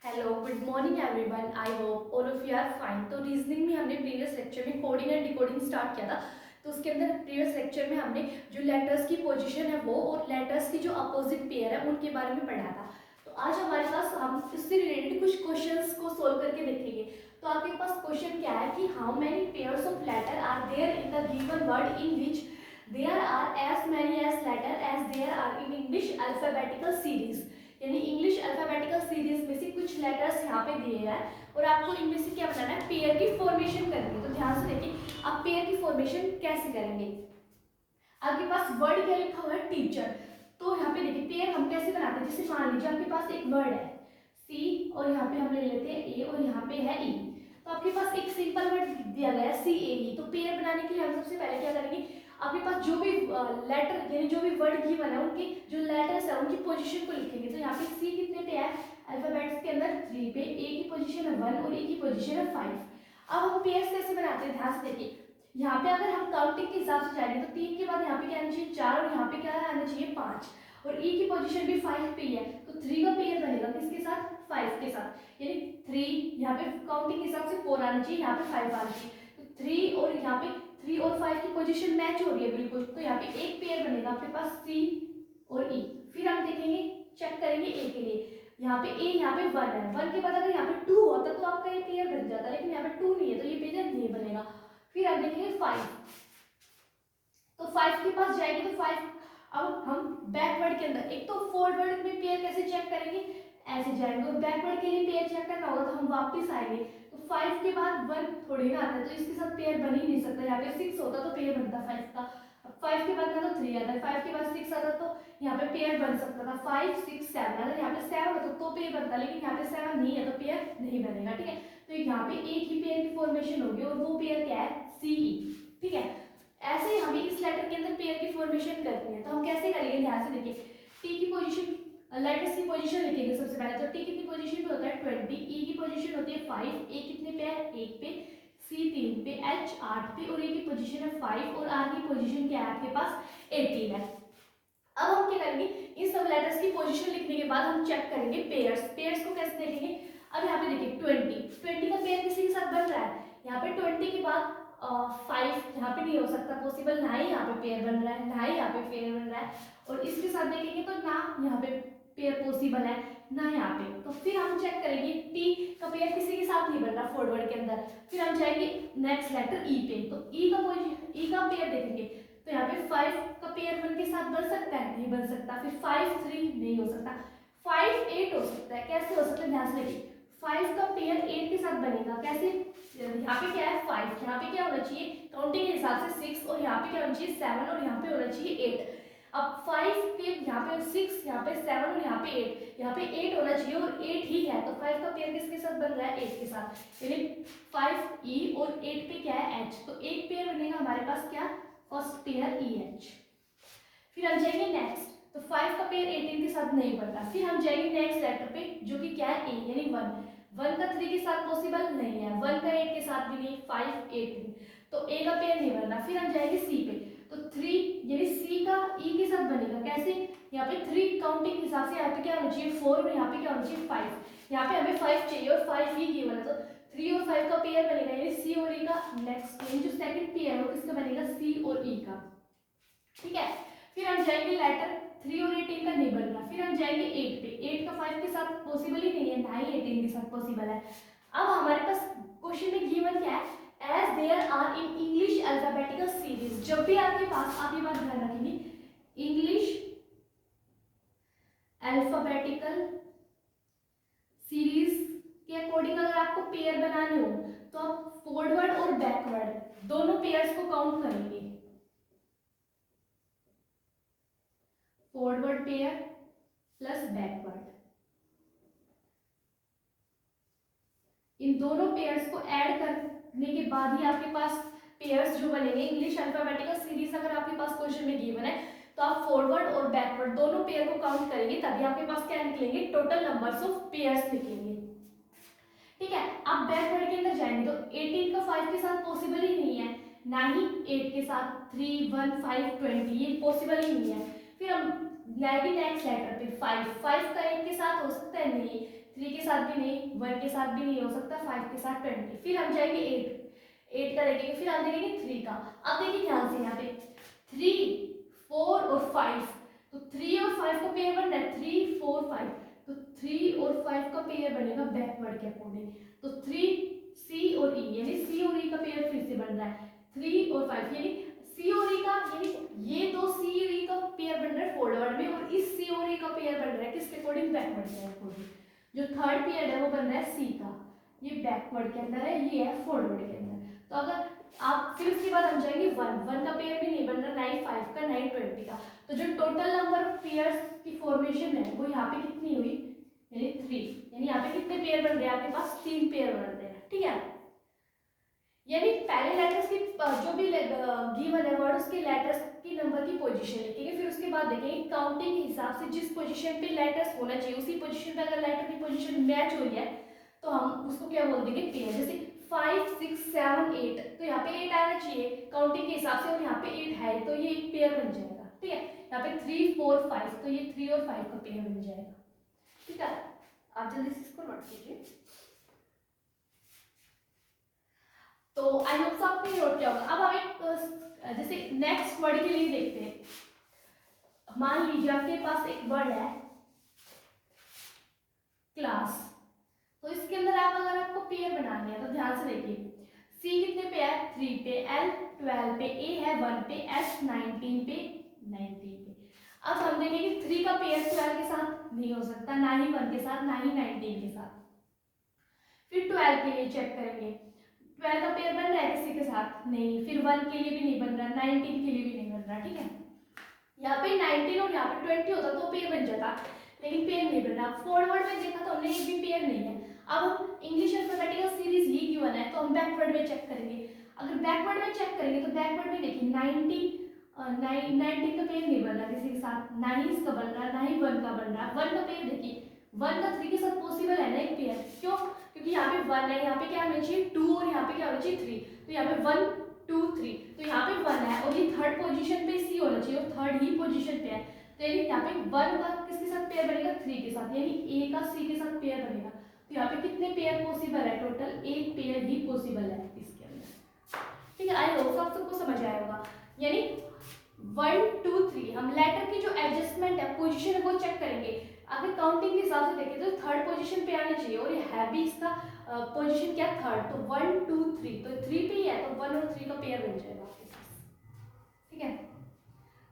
Hello good morning everyone. I hope all of you are fine. तो reasoning में हमने previous lecture में coding and decoding start किया था। तो उसके अंदर प्रीवियस लेक्चर में हमने जो लेटर्स की पोजीशन है वो और लेटर्स की जो अपोजिट पेयर है उनके बारे में पढ़ा था। तो आज हमारे पास हम इससे रिलेटेड कुछ क्वेश्चंस को सोल्व करके देखेंगे। तो आपके पास क्वेश्चन क्या है कि how many pairs of letter are there in the given word in which there are as many as letter as there are in English alphabetical series. यानी इंग्लिश अल्फाबेटिकल सीरीज में से कुछ लेटर्स यहाँ पे दिए हैं और आपको इनमें से क्या बनाना है, पेयर की फॉर्मेशन करनी है। तो ध्यान से देखिए आप पेयर की फॉर्मेशन कैसे करेंगे। आपके पास वर्ड क्या लिखा हुआ है, टीचर। तो यहाँ पे देखिए पेयर हम कैसे बनाते हैं। जैसे मान लीजिए आपके पास एक वर्ड है सी और यहाँ पे हम ले लेते हैं ए और यहाँ पे है ई। तो आपके पास एक सिंपल वर्ड दिया गया है सी ए ई। तो पेयर बनाने के लिए हम सबसे पहले क्या करेंगे, आपके पास जो भी लेटर यानी जो भी वर्ड गिवन है उनके जो लेटर्स है उनकी पोजीशन को लिखेंगे। तो यहाँ पे सी कितने पे है, अल्फाबेट्स के अंदर 3 पे, ए की पोजीशन है 1 और ई की पोजीशन है 5। अब हम पेयर्स कैसे बनाते हैं, ध्यान से देखिए। यहाँ पे अगर हम काउंटिंग के हिसाब से जाएंगे तो 3 के बाद यहाँ पे क्या आना चाहिए 4 और यहाँ पे क्या आना चाहिए 5 और ई की पोजीशन भी 5 पे ही है। तो 3 का पेयर बनेगा किसके साथ, 5 के साथ। यानी 3 यहाँ पे काउंटिंग के हिसाब से 4 आना चाहिए, यहाँ पे 5 आना चाहिए। तो 3 और यहाँ पे 3 और 5 की पोजीशन मैच हो रही है बिल्कुल। तो यहाँ पे एक पेयर बनेगा आपके पास सी और ई। फिर हम देखेंगे, चेक करेंगे ए के लिए। यहाँ पे ए, यहाँ पे 1 है, 1 के बाद अगर यहाँ पे 2 होता तो आपका ये पेयर बन जाता, लेकिन यहाँ पे 2 नहीं है तो ये पेयर नहीं बनेगा। फिर हम देखेंगे 5। तो 5 के पास जाएंगे तो 5, अब हम बैकवर्ड के अंदर एक तो फॉरवर्ड में पेयर कैसे चेक करेंगे, ऐसे जाएंगे और बैकवर्ड के लिए पेयर चेक करना होगा तो हम वापस आएंगे। तो 5 के बाद 1 थोड़ी ना आता है तो इसके साथ पेयर बन ही नहीं सकता। यहाँ पे 6 होता तो पेयर बनता 5 का। अब 5 के बाद ना तो 3 आता है, 5 के बाद 6 आता तो यहाँ पे पेयर बन सकता था 5 6 7। अगर यहाँ पे 7 होता तो पेयर बनता, लेकिन यहाँ पे 7 नहीं है तो पेयर नहीं बनेगा। ठीक है, तो यहाँ पे एक ही पेयर की फॉर्मेशन होगी और वो पेयर क्या है, सी ई। ठीक है, ऐसे ही हमें इस लेटर के अंदर पेयर की फॉर्मेशन करनी है। तो हम कैसे करेंगे, ध्यान से देखिए। टी की पोजीशन, लेटर्स की पोजीशन लिखेंगे सबसे पहले। तो टी कितनी पोजीशन पे होता है 20, ई की पोजीशन होती है 5, ए कितने पे है 1 पे, सी 3 पे, एच 8 पे और ए की पोजीशन है 5 और आर की पोजीशन क्या है आपके पास 18 है। अब हम क्या करेंगे, इन सब लेटर्स की पोजीशन लिखने के बाद हम चेक करेंगे पेयर्स। पेयर्स को कैसे देखेंगे, अब यहाँ पे देखिए 20 का पेयर किसी के साथ बन रहा है। यहाँ पे 20 के बाद 5 यहाँ पे नहीं हो सकता पॉसिबल, ना ही यहाँ पे पेयर बन रहा है, ना ही यहाँ पे पेयर बन रहा है। और इसके साथ देखेंगे तो ना यहाँ पे पेयर पॉसिबल है, ना यहाँ पे। तो फिर हम चेक करेंगे टी का पेयर किसी के साथ नहीं बन रहा फॉरवर्ड के अंदर। फिर हम जाएंगे नेक्स्ट लेटर ई पे। तो ई का पेयर देखेंगे तो यहाँ पे 5 का पेयर 1 के साथ बन सकता है, नहीं बन सकता। फिर 5 3 नहीं हो सकता, 5 8 हो सकता है। कैसे हो सकता है, ध्यान से देखिए। 5 का पेयर 8 के साथ बनेगा कैसे, यहाँ पे क्या है 5, यहाँ पे क्या होना चाहिए काउंटिंग के हिसाब से 6 और यहाँ पे क्या होना चाहिए 7 और यहाँ पे होना चाहिए 8। अब 5 पे यहाँ पे 6, यहाँ पे 7 और यहाँ पे 8, यहाँ पे 8 होना चाहिए और 8 ही है। तो 5 का पेयर किसके साथ बन रहा है 8 के साथ, यानी 5 ई और 8 पे क्या है एच। तो एक पेयर बनेगा हमारे पास क्या, फर्स्ट पेयर ई एच। फिर हम जाएंगे नेक्स्ट। तो 5 का पेयर 18 के साथ नहीं बनता। फिर हम जाएंगे नेक्स्ट लेटर पे जो कि क्या है ए, यानी 1 का 3 के साथ पॉसिबल नहीं है, 1 का 8 के साथ भी नहीं, 5 18 तो ए का पेयर नहीं बन रहा। फिर हम जाएंगे सी पे। तो 3 यानी सी का ई के साथ बनेगा कैसे, यहाँ पे 3 काउंटिंग के हिसाब से यहाँ पे क्या होना चाहिए 4 और यहाँ पे क्या होना चाहिए 5। यहाँ पे हमें 5 चाहिए और 5 ही गिवन है। तो 3 और 5 का पेयर बनेगा, यानी सी और ई का नेक्स्ट यानी जो सेकंड पेयर है वो किसका बनेगा, सी और ई का। ठीक है, फिर हम जाएंगे लेटर 3 और 18 का नहीं बन रहा। फिर हम जाएंगे 8 पे, 8 का 5 के साथ पॉसिबल ही नहीं है, ना ही 18 के साथ पॉसिबल है। अब हमारे पास क्वेश्चन में गिवन क्या है, as there are in English alphabetical series. जब भी आपके पास, आप ये बात ध्यान रखेंगे, इंग्लिश अल्फाबेटिकल सीरीज के अकॉर्डिंग अगर आपको पेयर बनाने हो तो आप फॉरवर्ड और बैकवर्ड दोनों पेयर्स को काउंट करेंगे। फॉरवर्ड पेयर प्लस बैकवर्ड, इन दोनों पेयर्स को ऐड करने के बाद ही आपके पास पेयर्स जो बनेंगे। इंग्लिश अल्फाबेटिकल सीरीज अगर आपके पास क्वेश्चन में गिवन है तो आप फॉरवर्ड और बैकवर्ड दोनों पेयर को काउंट करेंगे, तभी आपके पास क्या निकलेंगे, टोटल नंबर्स ऑफ पेयर्स निकलेंगे। ठीक है, आप बैकवर्ड के अंदर जाएंगे तो 18 का 5 के साथ पॉसिबल ही नहीं है, ना ही 8 के साथ 3 1 5 20 ये पॉसिबल ही नहीं है। फिर हम जाएंगे नेक्स्ट लेटर पे 5 का 8 के साथ हो सकता है नहीं, 3 के साथ भी नहीं, 1 के साथ भी नहीं हो सकता, 5 के साथ 20। फिर हम जाएंगे 8 का देखेंगे, फिर हम देखेंगे 3 का। अब देखिए ध्यान से यहाँ पे 3, 4 और 5, तो 3 और 5 का पेयर बन रहा है 3, 4, 5, तो 3 और 5 का पेयर बनेगा बैकवर्ड के अकॉर्डिंग, तो 3 C और E, यानी C और E का पेयर फिर से बन रहा है 3 और 5, यानी C और E का, यानी ये दो C और E का पेयर बन रहा है फॉरवर्ड में, और इस C और E का पेयर बन रहा है किसके अकॉर्डिंग, बैकवर्ड के अकॉर्डिंग। जो थर्ड पेयर है वो बन रहा है C का, ये बैकवर्ड के अंदर है, ये है फॉरवर्ड के अंदर। तो अगर आप फिर उसके बाद हम जाएंगे 1 का पेयर भी नहीं बन रहा, 9 5 का, 9 20 का, तो जो टोटल नंबर ऑफ पेयर्स की फॉर्मेशन है वो यहाँ पे कितनी हुई, यानी 3, यानी यहाँ पे कितने पेयर बन रहे हैं आपके पास, 3 पेयर बन रहे हैं, ठीक है। यानी पहले लेटर्स की जो भी गिवन है वर्ड, उसके लेटर्स की नंबर की पोजीशन लिखेंगे, फिर उसके बाद देखेंगे काउंटिंग के हिसाब से जिस पोजीशन पे लेटर्स होना चाहिए उसी पोजीशन पे अगर लेटर की पोजीशन मैच हुई है तो हम उसको क्या बोल देंगे, पेयर। जैसे 5 6 7 8, तो यहाँ पे 8 आना चाहिए काउंटिंग के हिसाब से, और यहाँ पे 8 है तो ये एक पेयर बन जाएगा, ठीक है। यहाँ पे 3 4 5, तो ये 3 और 5 का पेयर बन जाएगा, ठीक है। आप जल्दी से इसको नोट कीजिए। तो आई होप आपने नोट किया होगा। अब हम एक जैसे नेक्स्ट वर्ड के लिए देखते हैं। मान लीजिए आपके पास एक वर्ड है क्लास, तो इसके अंदर आप अगर आपको पेयर बनानी है तो ध्यान से देखिए, C कितने पे है, 3 पे, L 12 पे, A है 1 पे, S 19 पे, 19 पे। अब हम देखेंगे 3 का पेयर 12 के साथ नहीं हो सकता, ना ही 1 के साथ, ना ही 19 के साथ। फिर 12 के लिए चेक करेंगे, 12 का पेयर बन रहा है किसी के साथ, नहीं। फिर 1 के लिए भी नहीं बन रहा, 19 के लिए भी नहीं बन रहा, ठीक है। यहाँ पे 19 और यहाँ पे 20 होता तो पेयर बन जाता, लेकिन पेयर नहीं बन रहा। फॉरवर्ड में देखा तो हमने एक भी पेयर नहीं है। अब हम इंग्लिश अल्फाबेटिकल सीरीज ही गिवन है तो हम बैकवर्ड में चेक करेंगे। अगर बैकवर्ड में चेक करेंगे तो बैकवर्ड में देखिए 19 का पेयर नहीं बन रहा किसी के साथ, ना ही इसका बन रहा, ना ही 1 का बन रहा। 1 का पेयर देखिए, 1 का 3 के साथ पॉसिबल है ना एक पेयर, क्यों, क्योंकि यहाँ पे 1 है, यहाँ पे क्या होना चाहिए 2, और यहाँ पे क्या होना चाहिए 3, तो यहाँ पे 1 2 3, तो यहाँ पे 1 है और ये थर्ड पोजीशन पे C होना चाहिए और थर्ड ही पोजीशन पे है, तो यानी यहाँ पे 1 का किसके साथ पेयर बनेगा, 3 के साथ, यानी A का C के साथ पेयर बनेगा। तो यहाँ पे कितने पेयर पॉसिबल है, टोटल एक पेयर ही पॉसिबल है इसके अंदर, ठीक है। आई होप आप सबको समझ आया होगा। यानी 1 2 3 हम लेटर की जो एडजस्टमेंट है, पोजीशन है वो चेक करेंगे। अगर काउंटिंग के हिसाब से देखें तो थर्ड पोजीशन पे आना चाहिए, और ये है भी इसका पोजीशन क्या थर्ड, तो 1 2 3, तो 3 पे ही है तो 1 और 3 का पेयर बन जाएगा आपके पास, ठीक है।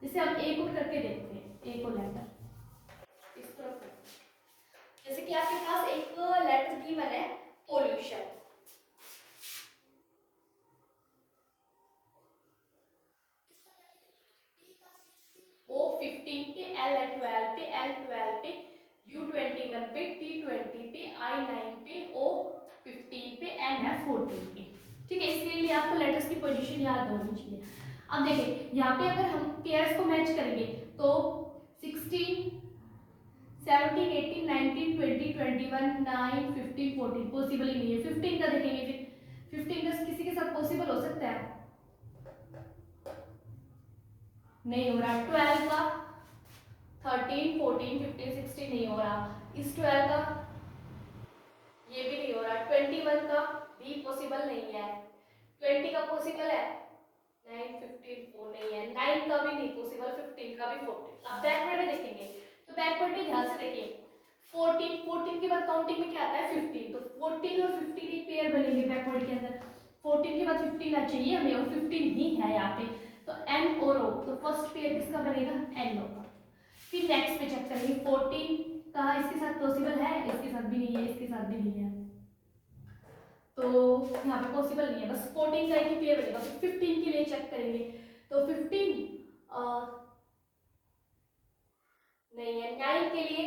जैसे हम एक और करके देखते हैं, एक और लेटर इस तरफ, जैसे कि आपके पास एक लेटर गिवन है पोल्यूशन, O 15 पे, L 12 पे, L 12 पे, U 21 पे, T 20 पे, I 9 पे, O 15 पे, N है 14 पे, ठीक है। इसके लिए आपको लेटर्स की पोजीशन याद होनी चाहिए। अब देखिए यहाँ पे अगर हम पेयर्स को मैच करेंगे तो 16 17 18 19 20 21 9 15 14 पॉसिबल ही नहीं है। 15 का देखेंगे, फिर 15 का किसी के साथ पॉसिबल हो सकता है, नहीं हो रहा। 12 का 13 14 15 16 नहीं हो रहा, इस 12 का ये भी नहीं हो रहा, 21 का भी पॉसिबल नहीं है, 20 का पॉसिबल है, 9 15 4 नहीं है, 9 का भी नहीं पॉसिबल, 15 का भी 14। अब बैकवर्ड में देखेंगे तो बैकवर्ड में ध्यान से देखिए, 14 के बाद काउंटिंग में क्या आता है 15, तो 14 और 15 एक पेयर बनेंगे बैकवर्ड के अंदर, 14 के बाद 15 आ चाहिए हमें और 15 ही है यहाँ पे, तो N और O, तो फर्स्ट पेयर किसका बनेगा, N O का। फिर नेक्स्ट पे चेक करेंगे 14 का इसके साथ पॉसिबल है, इसके साथ भी नहीं है, इसके साथ भी नहीं है, तो यहाँ पे पॉसिबल नहीं है, बस 14 का ही पेयर बनेगा। फिर 15 के लिए चेक करेंगे तो 15 नहीं है, 9 के लिए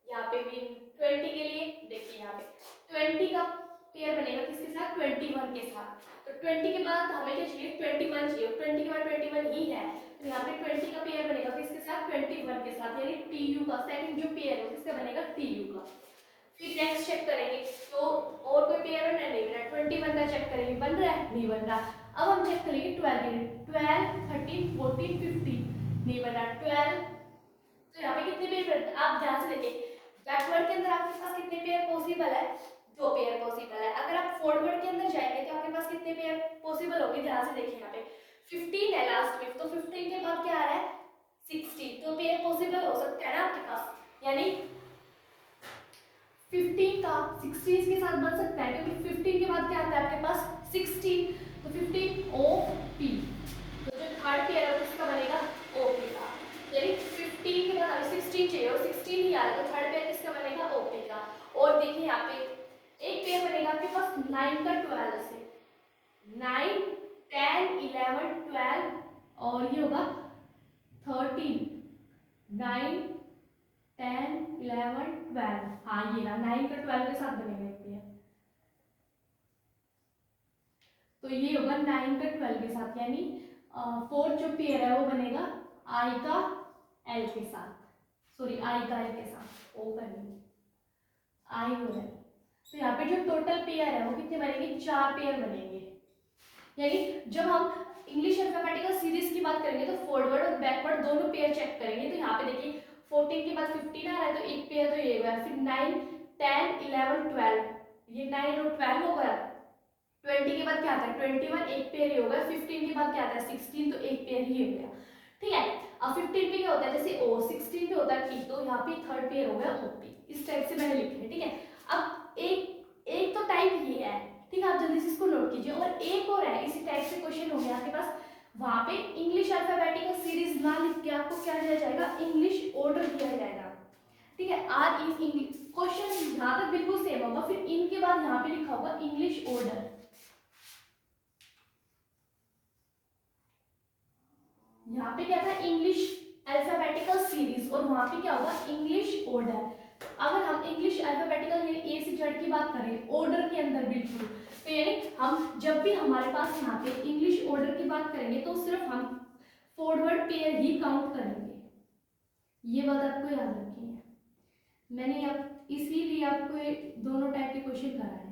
यहाँ पे भी, 20 के लिए देखिए यहाँ पे 20 का पेयर बनेगा किसके साथ, 21 के साथ, तो 20 के बाद हमें क्या चाहिए 21 चाहिए, 20 के बाद 21 ही है, तो यहाँ पे 20 का पेयर बनेगा किसके साथ, 21 के साथ, यानी TU का सेकंड जो पेयर है किसका बनेगा, TU का। फिर नेक्स्ट चेक करेंगे तो और कोई पेयर बन रहा है, नहीं बन रहा, 21 का चेक करेंगे बन रहा है, नहीं बन रहा। अब हम चेक करेंगे 12 13 14 15 नहीं बन रहा, 12 तो यहाँ पे कितने पेयर, आप ध्यान से देखिए बैकवर्ड के अंदर आपके पास कितने पेयर पॉसिबल है, 2 पेयर पॉसिबल है। अगर आप फॉरवर्ड के अंदर जाएंगे तो आपके पास कितने पेयर पॉसिबल होंगे, ध्यान से देखिए यहाँ पे 15 है लास्ट में, तो 15 के बाद क्या आ रहा है 16, तो पेयर पॉसिबल हो सकता है ना आपके पास, यानी 15 का 16 के साथ बन सकता है, क्योंकि 15 के बाद क्या आता है आपके पास 16, तो 15 OP, तो जो थर्ड पेयर है उसका बनेगा OP का, यानी 15 के बाद हमें 16 चाहिए और 16 ही आ रहा है, तो थर्ड पेयर किसका बनेगा OP का। और देखिए यहाँ पे एक पेयर बनेगा आपके पास 9 का 12 से, 9 10 11 12 और ये होगा 13, 9 10 11 12, हाँ ये ना 9 का 12 के साथ बनेगा एक पेयर, तो ये होगा 9 का 12 के साथ, यानी फोर्थ जो पेयर है वो बनेगा I का L के साथ, सॉरी I का L के साथ, O का नहीं, I और L। तो यहाँ पे जो टोटल पेयर है वो कितने बनेंगे, 4 पेयर बनेंगे। यानी जब हम इंग्लिश अल्फाबेटिकल सीरीज की बात करेंगे तो फॉरवर्ड और बैकवर्ड दोनों पेयर चेक करेंगे, तो यहाँ पे देखिए 14 के बाद 15 आ रहा है, तो एक पेयर तो ये होगा, फिर 9 10 11 12, ये 9 और 12 हो गया, 20 के बाद क्या आता है 21, एक पेयर ही होगा, 15 के बाद क्या आता है 16, तो एक पेयर ही हो गया, ठीक है। अब 15 पे क्या होता है जैसे O, 16 पे होता है P, तो यहाँ पे थर्ड पेयर हो गया OP, इस टाइप से मैंने लिखा है, ठीक है। अब एक तो टाइप ये है, ठीक है, आप जल्दी से इसको नोट कीजिए, और एक और है इसी टाइप से क्वेश्चन हो गया आपके पास, वहां पे इंग्लिश अल्फाबेटिकल सीरीज ना लिख के आपको क्या दिया जाएगा, इंग्लिश ऑर्डर दिया जाएगा, ठीक है। आर इन इंग्लिश, क्वेश्चन यहाँ तक बिल्कुल सेम होगा, फिर इनके बाद यहाँ पे लिखा होगा इंग्लिश ऑर्डर, यहाँ पे क्या था इंग्लिश अल्फाबेटिकल सीरीज, और वहां पे क्या होगा इंग्लिश ऑर्डर। अगर हम इंग्लिश अल्फाबेटिकल ए से जेड की बात करें ऑर्डर के अंदर बिल्कुल, तो यानी हम जब भी हमारे पास यहाँ पे इंग्लिश ऑर्डर की बात करेंगे तो सिर्फ हम फॉरवर्ड पेयर ही काउंट करेंगे, ये बात आपको याद रखनी है। मैंने अब इसीलिए आपको दोनों टाइप के क्वेश्चन कराए हैं,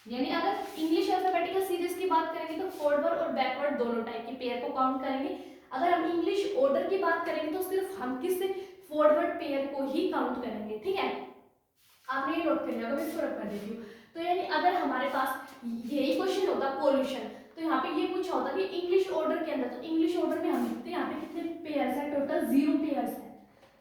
यानी अगर इंग्लिश अल्फाबेटिकल सीरीज की बात करेंगे तो फॉरवर्ड और बैकवर्ड दोनों टाइप के पेयर को काउंट करेंगे। अगर हम इंग्लिश ऑर्डर की बात करेंगे तो सिर्फ हम किस फॉरवर्ड पेयर को ही काउंट करेंगे, ठीक है। आपने ये नोट कर लिया, मैं इसको रख कर देती हूँ। तो यानी अगर हमारे पास यही क्वेश्चन होता पोल्यूशन, तो यहाँ पे ये पूछा होता कि इंग्लिश ऑर्डर के अंदर, तो इंग्लिश ऑर्डर में हम लिखते हैं यहाँ पे कितने पेयर्स है, टोटल 0 पेयर्स है,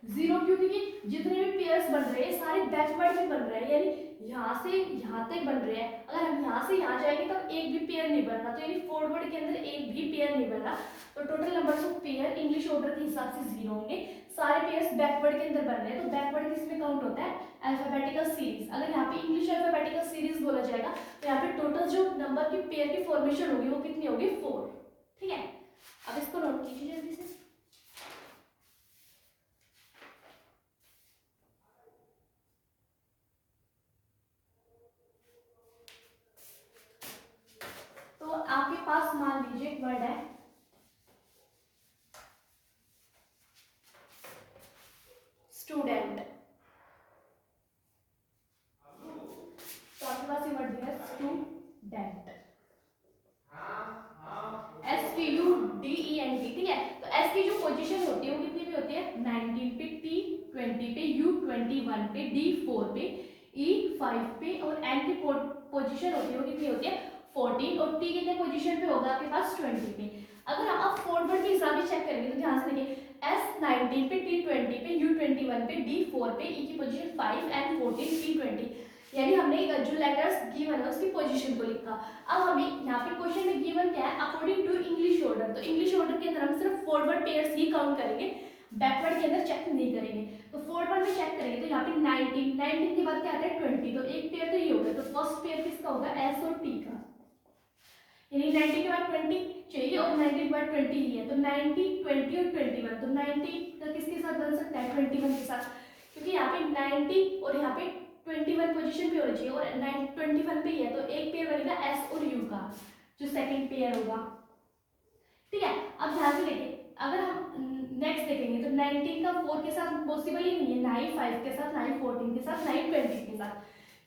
0 क्यों, क्योंकि जितने भी पेयर्स बन रहे हैं सारे बैकवर्ड में बन रहे हैं, यानी यहाँ से यहाँ तक बन रहे हैं। अगर हम यहाँ से यहाँ जाएंगे तो एक भी पेयर नहीं बन रहा, तो यानी फॉरवर्ड के अंदर एक भी पेयर नहीं बन रहा, तो total number of pair English order के हिसाब से 0 होंगे। सारे पेयर्स बैकवर्ड के अंदर बन रहे हैं, तो बैकवर्ड किस में काउंट होता है, अल्फाबेटिकल सीरीज। अगर यहाँ पे इंग्लिश अल्फाबेटिकल सीरीज बोला जाएगा तो यहाँ पे टोटल जो नंबर की पेयर की फॉर्मेशन होगी वो कितनी होगी 4, ठीक है। अब इसको नोट कीजिए जल्दी से। तो आपके पास मान लीजिए एक वर्ड है स्टूडेंट, तो आपके पास ये वर्ड दिया स्टूडेंट, STUDENT, ठीक है। तो S की जो पोजीशन होती है वो कितनी पे होती है 19 पे, T 20 पे, U 21 पे, D 4 पे, E 5 पे, और N की पोजीशन होती है वो कितनी होती है 14, और T कितने पोजीशन पे होगा आपके पास 20 पे। अगर आप फॉरवर्ड के हिसाब से चेक करेंगे तो ध्यान से देखिए S 19 पे, T 20 पे, U 21 पे, D 4 पे, E की पोजीशन 5, N 14, T 20, यानी हमने जो लेटर्स गिवन है उसकी पोजीशन को लिखा। अब हमें यहाँ पे क्वेश्चन में गिवन क्या है अकॉर्डिंग टू इंग्लिश ऑर्डर, तो इंग्लिश ऑर्डर के अंदर हम सिर्फ फॉरवर्ड पेयर्स ही काउंट करेंगे, बैकवर्ड के अंदर चेक नहीं करेंगे। तो फॉरवर्ड में चेक करेंगे तो यहाँ पे 19 के बाद क्या आता है 20, तो एक पेयर तो ये होगा, तो फर्स्ट पेयर किसका होगा S और T का, यानी 19 के बाद 20 चाहिए और 19 के बाद 20 ही है, तो 90 20 और 21, तो 90 का किसके साथ बन सकता है 21 के साथ, क्योंकि यहाँ पे 90 और यहाँ पे 21 पोजीशन पे होना चाहिए और 21 पे ही है, तो एक पेयर बनेगा S और U का जो सेकंड पेयर होगा, ठीक है। अब ध्यान से देखिए अगर हम नेक्स्ट देखेंगे तो 19 का 4 के साथ पॉसिबल ही नहीं है, ना ही 5 के साथ, ना ही 14 के साथ, ना ही 20 के साथ।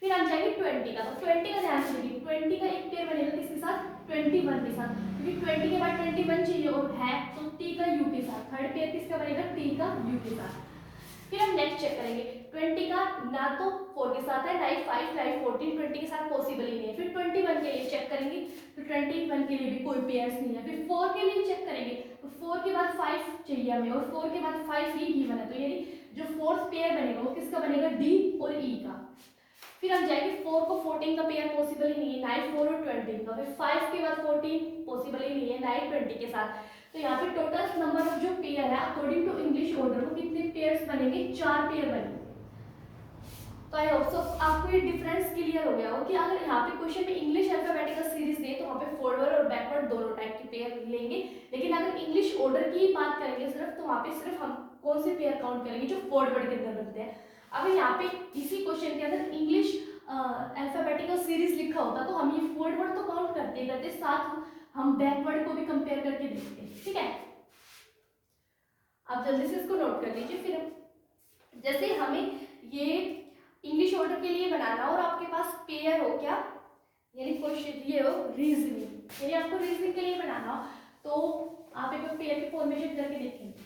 फिर हम जाएंगे 20 का, तो 20 का ध्यान से देखिए 20 का एक पेयर बनेगा किसके साथ 21 के साथ, क्योंकि 20 के बाद 21 चाहिए और है तो T का U के साथ, थर्ड पेयर किसका बनेगा, टी का यू के साथ। फिर हम नेक्स्ट चेक करेंगे 20 का ना तो 4 के साथ है, ना ही 5 ना ही 14, 20 के साथ पॉसिबल ही नहीं है। फिर 21 के लिए चेक करेंगे तो 21 के लिए भी कोई पेयर्स नहीं है। फिर 4 के लिए चेक करेंगे तो 4 के बाद 5 चाहिए हमें और 4 के बाद 5 ही गिवन है, तो यानी जो फोर्थ पेयर बनेगा वो किसका बनेगा, डी और ई का। फिर हम जाएंगे 4 को 14 का पेयर पॉसिबल ही नहीं है, ना ही 4 और 20 का। फिर 5 के बाद 14 पॉसिबल ही नहीं है, ना ही 20 के साथ। तो यहाँ पे टोटल नंबर ऑफ जो पेयर है अकॉर्डिंग टू इंग्लिश ऑर्डर वो कितने पेयर्स बनेंगे, 4 पेयर बनेंगे। तो आई होप सो आपको ये डिफरेंस क्लियर हो गया हो कि अगर यहाँ पे क्वेश्चन में इंग्लिश अल्फाबेटिकल सीरीज दे तो वहाँ पे फॉरवर्ड और बैकवर्ड दोनों टाइप के पेयर लेंगे, लेकिन अगर इंग्लिश ऑर्डर की ही बात करेंगे सिर्फ तो वहाँ पे सिर्फ हम कौन से पेयर काउंट करेंगे, जो फॉरवर्ड के अंदर बनते हैं। अगर यहाँ पे इसी क्वेश्चन के अंदर इंग्लिश अल्फाबेटिकल सीरीज लिखा होता तो हम ये फॉरवर्ड तो काउंट करते साथ हम बैकवर्ड को भी कंपेयर करके देखते, ठीक है। आप जल्दी से इसको नोट कर लीजिए। फिर जैसे हमें ये इंग्लिश ऑर्डर के लिए बनाना और आपके पास पेयर हो क्या, यानी क्वेश्चन ये हो रीजनिंग, यानी आपको रीजनिंग के लिए बनाना हो तो आप एक बार पेयर की फॉर्मेशन करके देखेंगे।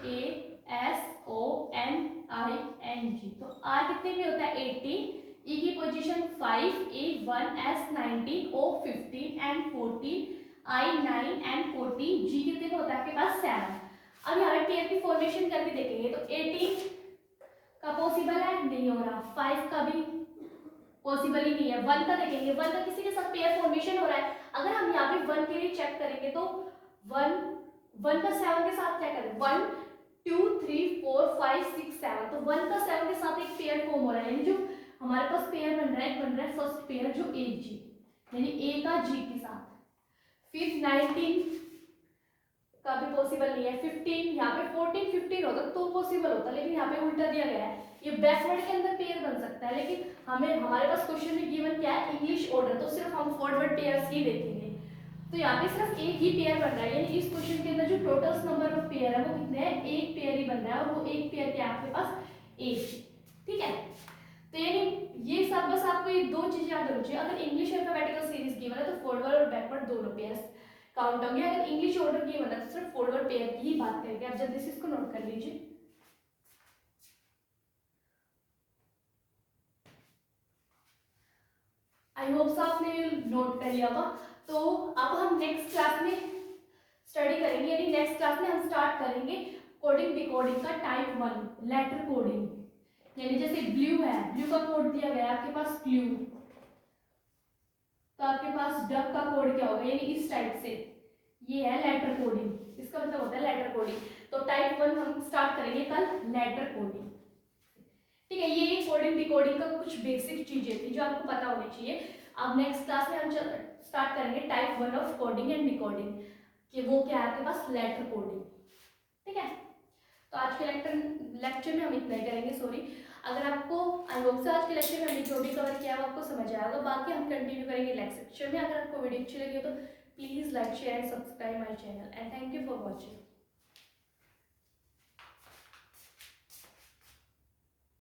REASONING, तो R कितने में होता है 18, E की position 5, A 1, S 19, O 15, N 14, I 9 and 14, G कितने में होता है आपके पास 7। अब यहाँ पे पेयर की फॉर्मेशन करके देखेंगे तो 18 का पॉसिबल है, नहीं हो रहा, 5 का भी पॉसिबल ही नहीं है, 1 का देखेंगे, 1 का किसी के साथ पेयर फॉर्मेशन हो रहा है। अगर हम यहाँ पे 1 के लिए चेक करेंगे तो 1 का 7 के साथ क्या करें, 1 2 3 4 5 6 7, तो 1 का 7 के साथ एक पेयर फॉर्म हो रहा है, यानी जो हमारे पास पेयर बन रहा है फर्स्ट पेयर जो ए जी, यानी ए का जी के साथ। फिर 19 का भी पॉसिबल नहीं है, 15 यहाँ पे 14 15 होता तो पॉसिबल होता, लेकिन यहाँ पे उल्टा दिया गया है। ये बैकवर्ड के अंदर पेयर बन सकता है, लेकिन हमें हमारे पास क्वेश्चन में गिवन क्या है, इंग्लिश ऑर्डर, तो सिर्फ हम फॉरवर्ड पेयर्स ही देखेंगे। तो यहाँ पे सिर्फ एक ही पेयर बन रहा है, यानी इस क्वेश्चन के अंदर जो टोटल नंबर ऑफ पेयर है वो कितने हैं, एक पेयर ही बन रहा है, और वो एक पेयर क्या है आपके पास, एक, ठीक है। तो यानी ये सब बस आपको ये दो चीजें याद रखनी चाहिए। अगर इंग्लिश अल्फाबेटिकल सीरीज गिवन है तो फॉरवर्ड और बैकवर्ड दोनों पेयर्स काउंट होंगे। अगर इंग्लिश ऑर्डर गिवन है तो सिर्फ फॉरवर्ड पेयर की ही बात करेंगे। आप जल्दी से इसको नोट कर लीजिए। आई होप आपने नोट कर लिया होगा। तो अब हम नेक्स्ट क्लास में स्टडी करेंगे, यानी नेक्स्ट क्लास में हम स्टार्ट करेंगे कोडिंग डिकोडिंग का टाइप 1 लेटर कोडिंग। यानी जैसे ब्लू है, ब्लू का कोड दिया गया है आपके पास ब्लू, तो आपके पास डक का कोड क्या होगा, यानी इस टाइप से, ये है लेटर कोडिंग, इसका मतलब होता है लेटर कोडिंग। तो टाइप 1 हम स्टार्ट करेंगे कल लेटर कोडिंग, ठीक है। ये कोडिंग डिकोडिंग का कुछ बेसिक चीजें थी जो आपको पता होनी चाहिए। अब नेक्स्ट क्लास में हम स्टार्ट करेंगे type 1 of coding and decoding, कि वो क्या है आपके पास लेटर कोडिंग, ठीक है। तो आज के लेक्चर में हम इतना ही करेंगे। सॉरी, अगर आपको आई होप से आज के लेक्चर में हमने जो भी कवर किया है वो आपको समझ आया होगा। बाकी हम कंटिन्यू करेंगे नेक्स्ट लेक्चर में। अगर आपको वीडियो अच्छी लगी हो तो please like share and subscribe my channel and thank you for watching.